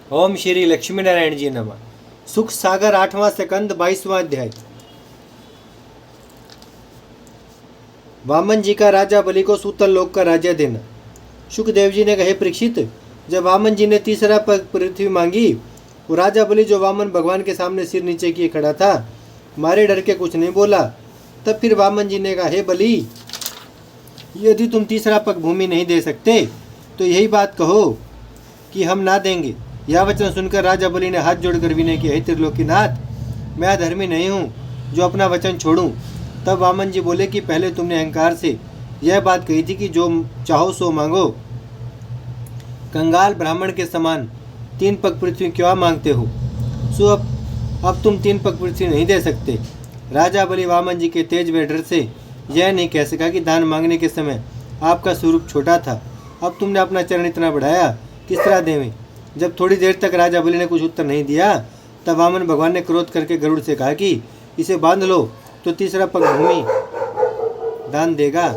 ओम श्री लक्ष्मी नारायण जी नमः। सुख सागर 8वां स्कंद 22वां अध्याय। वामन जी का राजा बलि को सूतल लोक का राज्य देना। सुखदेव जी ने कहे, परीक्षित, जब वामन जी ने तीसरा पग पृथ्वी मांगी, वो राजा बलि जो वामन भगवान के सामने सिर नीचे किए खड़ा था, मारे डर के कुछ नहीं बोला। तब फिर वामन जी ने कहा, हे बलि, यदि तुम तीसरा पग भूमि नहीं दे सकते तो यही बात कहो कि हम ना देंगे। यह वचन सुनकर राजा बलि ने हाथ जोड़कर विनय किया, हे त्रिलोकीनाथ, मैं अधर्मी नहीं हूँ जो अपना वचन छोड़ूं। तब वामन जी बोले कि पहले तुमने अहंकार से यह बात कही थी कि जो चाहो सो मांगो। कंगाल ब्राह्मण के समान 3 पग पृथ्वी क्यों मांगते हो? सो अब तुम 3 पग पृथ्वी नहीं दे सकते। राजा बलि वामन जी के तेज व डर से यह नहीं कह सका कि दान मांगने के समय आपका स्वरूप छोटा था, अब तुमने अपना चरण इतना बढ़ाया, किस तरह देवें? जब थोड़ी देर तक राजा बलि ने कुछ उत्तर नहीं दिया, तब वामन भगवान ने क्रोध करके गरुड़ से कहा कि इसे बांध लो तो तीसरा पग भूमि दान देगा।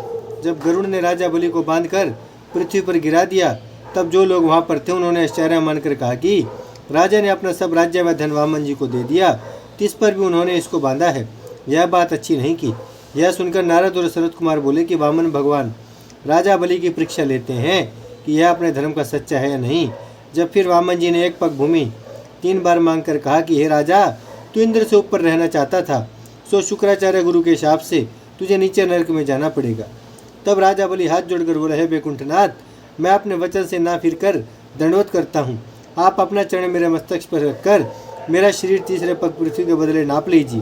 जब गरुड़ ने राजा बलि को बांधकर पृथ्वी पर गिरा दिया, तब जो लोग वहां पर थे उन्होंने आश्चर्य मानकर कहा कि राजा ने अपना सब राज्य व धन वामन जी को दे दिया, तिस पर भी उन्होंने इसको बांधा है। यह बात अच्छी नहीं की। यह सुनकर नारद और शरद कुमार बोले कि वामन भगवान राजा बलि की परीक्षा लेते हैं कि यह अपने धर्म का सच्चा है या नहीं। जब फिर वामन जी ने 1 पग भूमि 3 बार मांगकर कहा कि हे राजा, तू इंद्र से ऊपर रहना चाहता था, सो शुक्राचार्य गुरु के शाप से तुझे नीचे नरक में जाना पड़ेगा। तब राजा बलि हाथ जोड़कर बोला, हे वैकुंठनाथ, मैं अपने वचन से ना फिर कर दंडवत करता हूँ। आप अपना चरण मेरे मस्तक पर रखकर मेरा शरीर तीसरे पग पृथ्वी के बदले नाप लीजिए।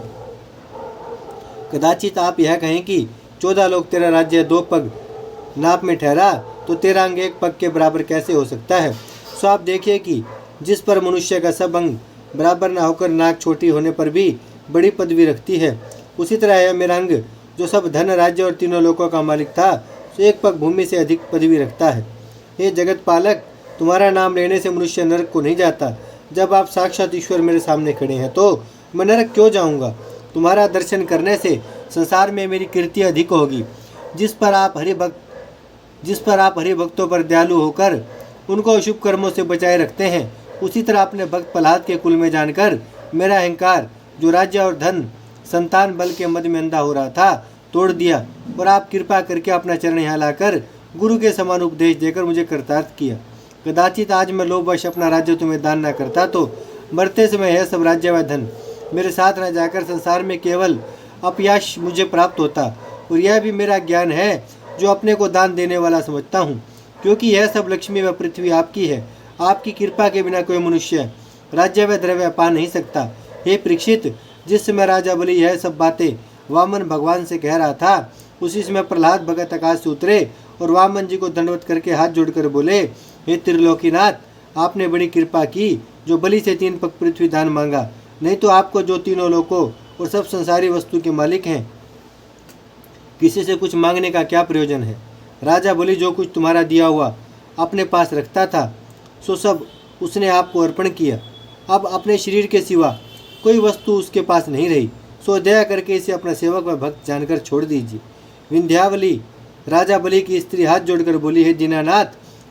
कदाचित आप यह कहें कि 14 लोग तेरा राज्य 2 पग नाप में ठहरा, तो तेरा अंग 1 पग के बराबर कैसे हो सकता है? सो आप देखिए कि जिस पर मनुष्य का सब अंग बराबर ना होकर नाक छोटी होने पर भी बड़ी पदवी रखती है, उसी तरह यह मेरा अंग जो सब धन राज्य और तीनों लोकों का मालिक था, सो 1 पग भूमि से अधिक पदवी रखता है। हे जगत पालक, तुम्हारा नाम लेने से मनुष्य नरक को नहीं जाता। जब आप साक्षात ईश्वर मेरे सामने खड़े हैं तो मैं नरक क्यों जाऊंगा? तुम्हारा दर्शन करने से संसार में मेरी कीर्ति अधिक होगी। जिस पर आप हरिभक्तों पर दयालु होकर उनको अशुभ कर्मों से बचाए रखते हैं, उसी तरह अपने भक्त प्रहलाद के कुल में जानकर मेरा अहंकार, जो राज्य और धन संतान बल के मद में अंधा हो रहा था, तोड़ दिया, और आप कृपा करके अपना चरण यहाँ लाकर गुरु के समान उपदेश देकर मुझे कृतार्थ किया। कदाचित आज मैं लोभवश अपना राज्य तुम्हें दान न करता तो मरते समय यह सब राज्य व धन मेरे साथ न जाकर संसार में केवल अपयश मुझे प्राप्त होता। और यह भी मेरा ज्ञान है जो अपने को दान देने वाला समझता हूँ, क्योंकि यह सब लक्ष्मी व पृथ्वी आपकी है। आपकी कृपा के बिना कोई मनुष्य राज्य व द्रव्य पा नहीं सकता। हे परीक्षित, जिस समय राजा बलि यह सब बातें वामन भगवान से कह रहा था, उसी समय प्रहलाद भगत आकाश से उतरे और वामन जी को दंडवत करके हाथ जोड़कर बोले, हे त्रिलोकीनाथ, आपने बड़ी कृपा की जो बलि से 3 पग पृथ्वी दान मांगा। नहीं तो आपको जो तीनों लोकों और सब संसारी वस्तु के मालिक हैं, किसी से कुछ मांगने का क्या प्रयोजन है? राजा बलि जो कुछ तुम्हारा दिया हुआ अपने पास रखता था, सो सब उसने आपको अर्पण किया। अब अपने शरीर के सिवा कोई वस्तु उसके पास नहीं रही, सो दया करके इसे अपना सेवक व भक्त जानकर छोड़ दीजिए। विंध्यावली राजा बलि की स्त्री हाथ जोड़कर बोली, हे दीनानाथ,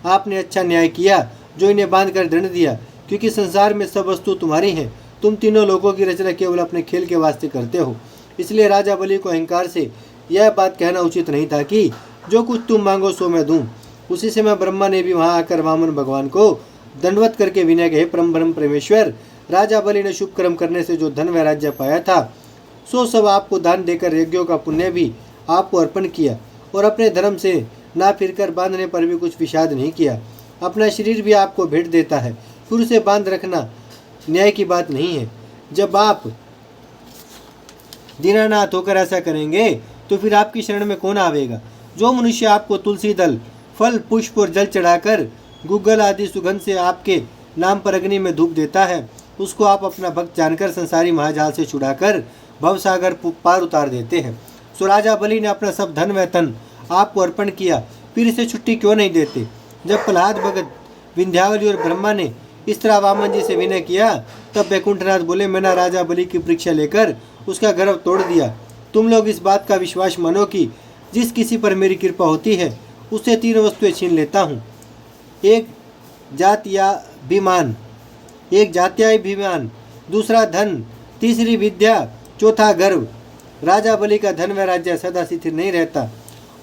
आपने अच्छा न्याय किया जो इन्हें बांध कर दंड दिया, क्योंकि संसार में सब वस्तु तुम्हारी हैं। तुम तीनों लोगों की रचना केवल अपने खेल के वास्ते करते हो। इसलिए राजा बलि को अहंकार से यह बात कहना उचित नहीं था कि जो कुछ तुम मांगो सो मैं दूं। उसी समय ब्रह्मा ने भी वहां आकर वामन भगवान को दंडवत करके विनय कहे, परम ब्रह्म परमेश्वर, राजा बलि ने शुभ कर्म करने से जो धन व राज्य पाया था, सो सब आपको दान देकर यज्ञों का पुण्य भी आपको अर्पण किया, और अपने धर्म से ना फिरकर बांधने पर भी कुछ विषाद नहीं किया। अपना शरीर भी आपको भेंट देता है, फिर उसे बांध रखना न्याय की बात नहीं है। जब आप दीनानाथ होकर ऐसा करेंगे तो फिर आपकी शरण में कौन आवेगा? जो मनुष्य आपको तुलसी दल, फल, पुष्प और जल चढ़ाकर गुग्गल आदि सुगंध से आपके नाम पर अग्नि में धूप देता है, उसको आप अपना भक्त जानकर संसारी महाजाल से छुड़ाकर भवसागर पार उतार देते हैं। सो राजा बलि ने अपना सब धन व तन आपको अर्पण किया, फिर इसे छुट्टी क्यों नहीं देते? जब प्रहलाद भगत, विंध्यावली और ब्रह्मा ने इस तरह वामन जी से विनय किया, तब वैकुंठनाथ बोले, मैंने राजा बलि की परीक्षा लेकर उसका गर्व तोड़ दिया। तुम लोग इस बात का विश्वास मानो कि जिस किसी पर मेरी कृपा होती है उससे 3 वस्तुएं छीन लेता हूँ। 1 जात या विमान, एक जात्याभिमान, दूसरा धन, तीसरी विद्या, चौथा गर्व। राजा बलि का धन व राज्य सदा स्थिर नहीं रहता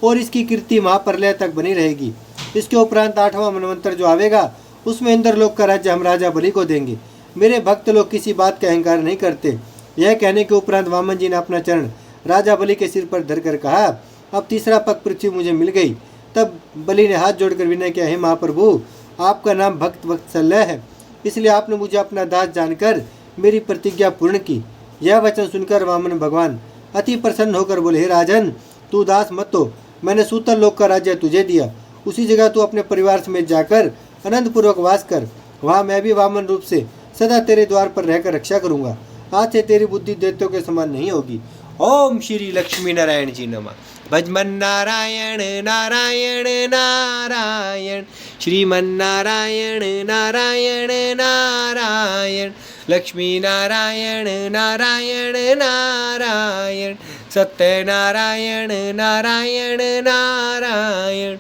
और इसकी कीर्ति महाप्रलय तक बनी रहेगी। इसके उपरांत 8वां मनवंतर जो आवेगा उसमें इंद्रलोक का राज्य हम राजा बलि को देंगे। मेरे भक्त लोग किसी बात का अहंकार नहीं करते। यह कहने के उपरांत वामन जी ने अपना चरण राजा बलि के सिर पर धरकर कहा, अब तीसरा पग पृथ्वी मुझे मिल गई। तब बलि ने हाथ जोड़कर विनय किया, हे महाप्रभु, आपका नाम भक्त वत्सल्य है, इसलिए आपने मुझे अपना दास जानकर मेरी प्रतिज्ञा पूर्ण की। यह वचन सुनकर वामन भगवान अति प्रसन्न होकर बोले, हे राजन, तू दास मत हो, मैंने सूतल लोक का राज्य तुझे दिया। उसी जगह तू अपने परिवार समेत जाकर आनंद पूर्वक वास कर। वहाँ मैं भी वामन रूप से सदा तेरे द्वार पर रहकर रक्षा करूँगा। आज से तेरी बुद्धि दैत्यों के समान नहीं होगी। ओम श्री लक्ष्मी नारायण जी नमः। भजमन नारायण नारायण नारायण, श्रीमन नारायण नारायण नारायण, लक्ष्मी नारायण नारायण नारायण, सत्य नारायण नारायण नारायण।